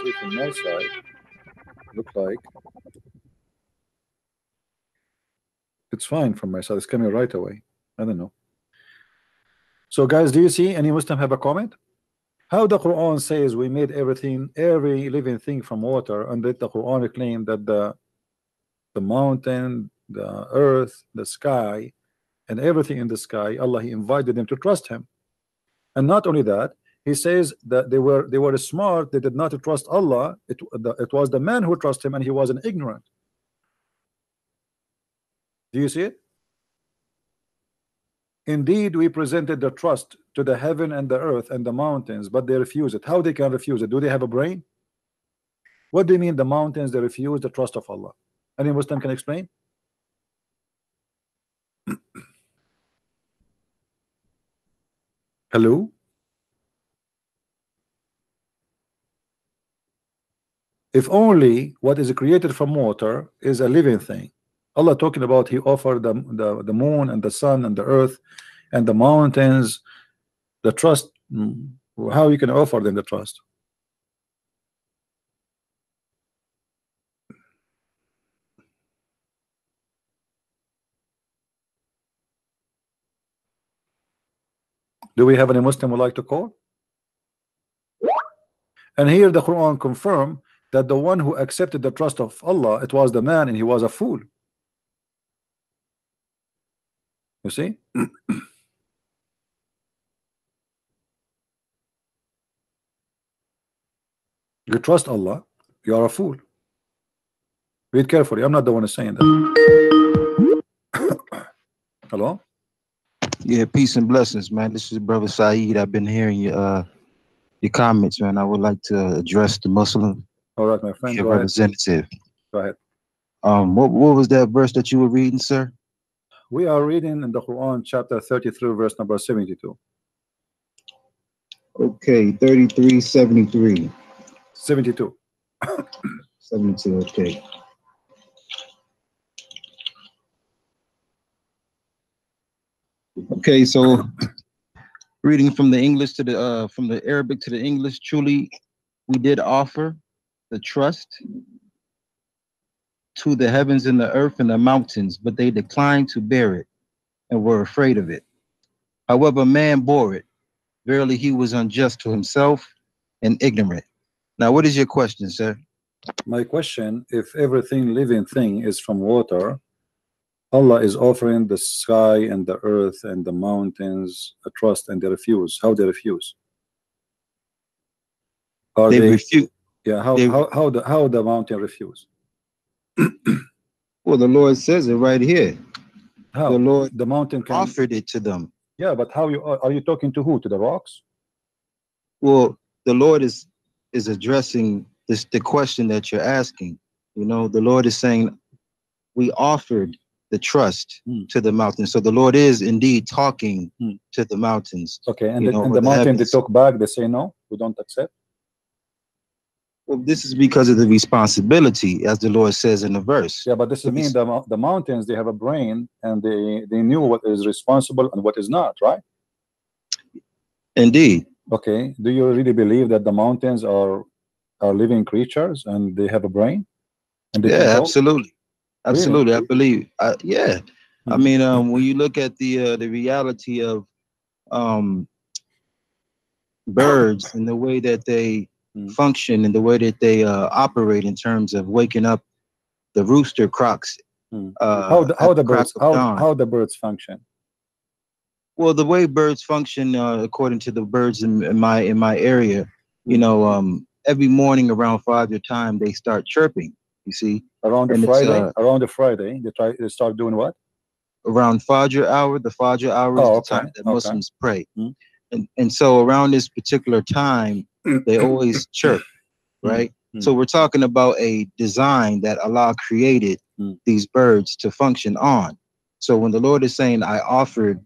see from my side, look like it's fine from my side. It's coming right away. I don't know. So guys, do you see any Muslim have a comment? How the Quran says we made everything, every living thing from water, and that the Quran claimed that the mountain, the earth, the sky, and everything in the sky, Allah, He invited them to trust Him. And not only that, He says that they were smart, they did not trust Allah. It was the man who trusted Him, and he was an ignorant. Do you see it? Indeed, we presented the trust to the heaven and the earth and the mountains, but they refuse it. How they can refuse it? Do they have a brain? What do you mean the mountains, they refuse the trust of Allah? Any Muslim can explain? Hello? If only what is created from water is a living thing. Allah talking about He offered the moon and the sun and the earth and the mountains the trust. How you can offer them the trust? Do we have any Muslim who like to call? And here the Quran confirm that the one who accepted the trust of Allah, it was the man, and he was a fool. You see? You trust Allah, you are a fool. Read carefully. I'm not the one who's saying that. Hello? Yeah, peace and blessings, man. This is Brother Sayed. I've been hearing your comments, man. I would like to address the Muslim All right, my friend. Go representative. Go ahead. What was that verse that you were reading, sir? We are reading in the Quran, chapter 33, verse number 72. Okay, 33, 73. 72. 72, okay. Okay, so reading from the English to the from the Arabic to the English, truly we did offer the trust to the heavens and the earth and the mountains, but they declined to bear it and were afraid of it. However, man bore it. Verily, he was unjust to himself and ignorant. Now, what is your question, sir? My question, if everything living thing is from water, Allah is offering the sky and the earth and the mountains a trust, and they refuse. How they refuse? They refuse. Yeah, how the mountain refuse? Well, the Lord says it right here. How? The Lord, the mountain offered it to them. Yeah, but how are you talking to who? To the rocks? Well, the Lord is addressing the question that you're asking. You know, the Lord is saying we offered the trust to the mountains. So the Lord is indeed talking to the mountains. Okay, and the mountain they talk back, they say no, we don't accept. Well, this is because of the responsibility, as the Lord says in the verse. Yeah, but this is mean the mountains, they have a brain, and they knew what is responsible and what is not, right? Indeed. Okay, do you really believe that the mountains are living creatures and they have a brain? And they yeah, absolutely. Absolutely, really? I believe. Yeah, I mean, when you look at the reality of birds and the way that they function and the way that they operate in terms of waking up, the rooster croaks. How the birds function? Well, the way birds function, according to the birds in my area, you know, every morning around Fajr time they start chirping. You see, around the Friday, they start doing what? Around Fajr hour. The Fajr hour is the time that Muslims pray, and so around this particular time they always chirp, right? So we're talking about a design that Allah created these birds to function on. So when the Lord is saying, "I offered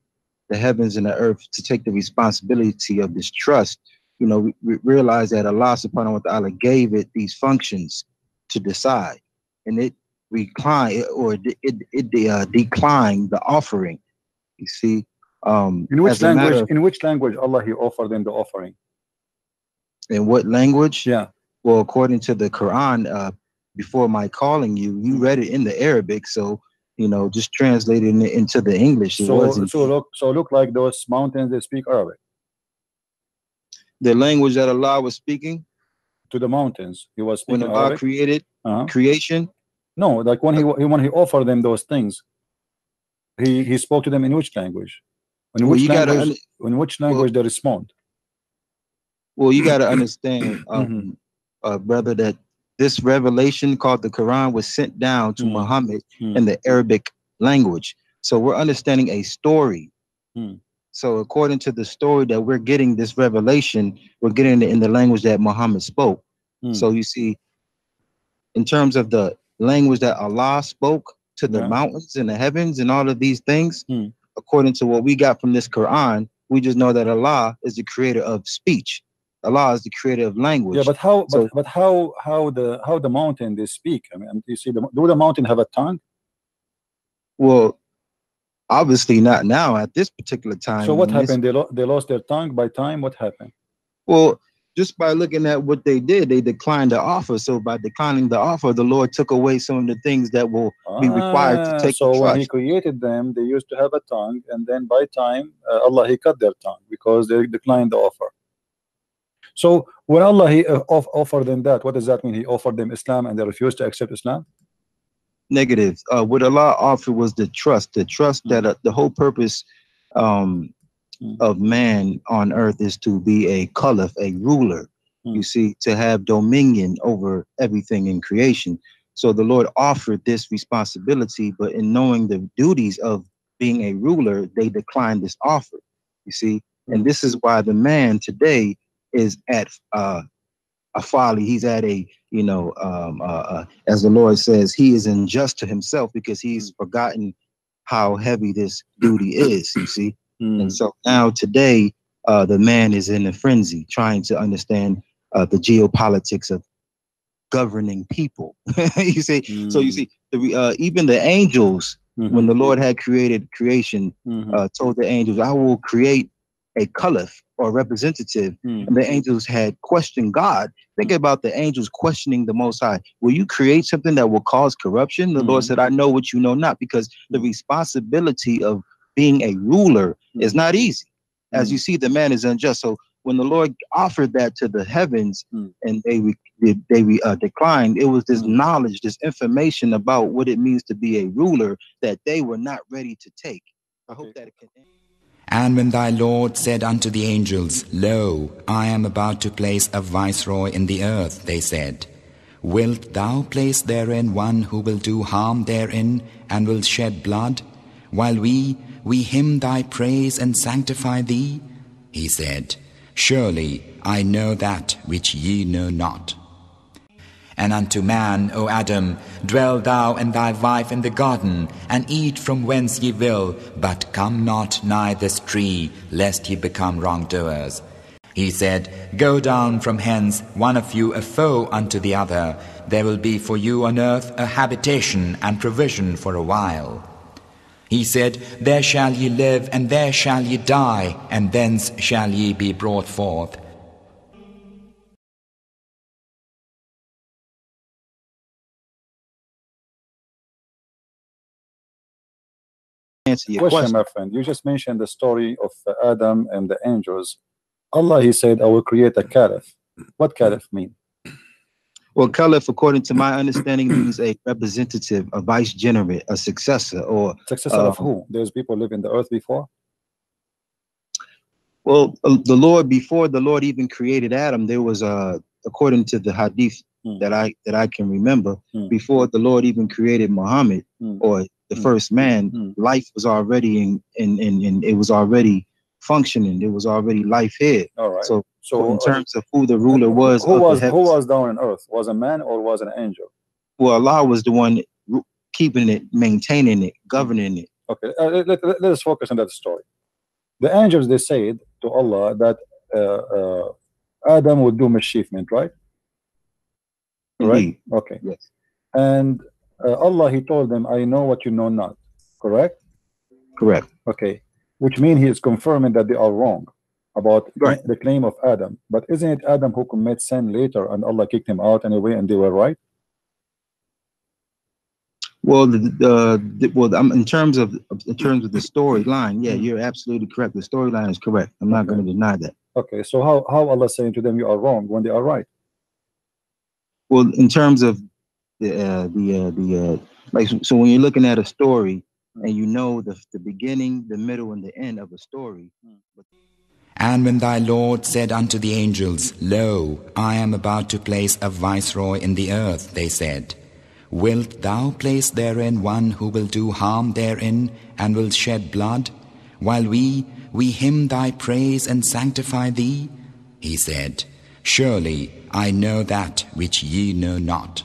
the heavens and the earth to take the responsibility of this trust," you know, we realize that Allah subhanahu wa ta'ala gave it these functions to decide, and it declined the offering. You see, in which language? In which language Allah He offered them the offering? In what language? Yeah, Well, according to the Quran, before my calling you, you read it in the Arabic, so just translating it into the English. It wasn't. So look like those mountains, they speak Arabic. The language that Allah was speaking to the mountains, He was speaking when Allah Arabic? created creation. No, like when he offered them those things, he spoke to them in which language? In which language they respond? Well, you got to understand, brother, that this revelation called the Quran was sent down to Muhammad in the Arabic language. So we're understanding a story. So according to the story that we're getting this revelation, we're getting it in the language that Muhammad spoke. So you see, in terms of the language that Allah spoke to the mountains and the heavens and all of these things, according to what we got from this Quran, we just know that Allah is the creator of speech. Allah is the creator of language. Yeah, but how the mountain they speak? I mean, you see, do the mountain have a tongue? Well, obviously not now at this particular time. So what happened? They lost their tongue by time. What happened? Well, just by looking at what they did, they declined the offer. So by declining the offer, the Lord took away some of the things that will be required to take. So when He created them, they used to have a tongue, and then by time Allah He cut their tongue because they declined the offer. So when Allah He offered them that, what does that mean? He offered them Islam and they refused to accept Islam? Negative. What Allah offered was the trust that the whole purpose of man on earth is to be a Caliph, a ruler, you see, to have dominion over everything in creation. So the Lord offered this responsibility, but in knowing the duties of being a ruler, they declined this offer, you see. And this is why the man today is at a folly. He's at a, as the Lord says, he is unjust to himself because he's forgotten how heavy this duty is, you see. And so now today, the man is in a frenzy trying to understand the geopolitics of governing people. You see, so you see, even the angels, when the Lord had created creation, told the angels, I will create a Caliph or representative. And the angels had questioned God. Think about the angels questioning the Most High. Will you create something that will cause corruption? The Lord said, I know what you know not, because the responsibility of being a ruler is not easy. As you see, the man is unjust. So when the Lord offered that to the heavens and they declined, it was this knowledge, this information about what it means to be a ruler that they were not ready to take. I hope that it can end. And when thy Lord said unto the angels, Lo, I am about to place a viceroy in the earth, they said, Wilt thou place therein one who will do harm therein and will shed blood, while we hymn thy praise and sanctify thee? He said, Surely I know that which ye know not. And unto man, O Adam, dwell thou and thy wife in the garden, and eat from whence ye will, but come not nigh this tree, lest ye become wrongdoers. He said, Go down from hence, one of you a foe unto the other. There will be for you on earth a habitation and provision for a while. He said, There shall ye live, and there shall ye die, and thence shall ye be brought forth. Answer your question, my friend. You just mentioned the story of Adam and the angels. Allah, He said, I will create a Caliph. What Caliph mean? Well, Caliph, according to my understanding, means a representative, a vicegerent, a successor, or successor of who? There's people live in the earth before. Well, the Lord, before the Lord even created Adam, there was according to the Hadith that I can remember, before the Lord even created Muhammad or the first man, life was already in it was already functioning. There was already life here. All right. So in terms of who the ruler was, who was down on earth? Was a man or was an angel? Well, Allah was the one keeping it, maintaining it, governing it. Okay, let us focus on that story. The angels, they said to Allah that Adam would do mischievement, right? Indeed. Right? Okay. Yes. And Allah, He told them, I know what you know not. Correct? Correct. Okay. Which means He is confirming that they are wrong. about the claim of Adam. But isn't it Adam who commit sin later, and Allah kicked him out anyway, and they were right? Well, in terms of the storyline, yeah, you're absolutely correct. The storyline is correct. I'm not going to deny that. Okay, so how Allah saying to them you are wrong when they are right? Well, in terms of like, so when you're looking at a story and you know the beginning, the middle, and the end of a story. And when thy Lord said unto the angels, Lo, I am about to place a viceroy in the earth, they said, Wilt thou place therein one who will do harm therein and will shed blood, while we hymn thy praise and sanctify thee? He said, Surely I know that which ye know not.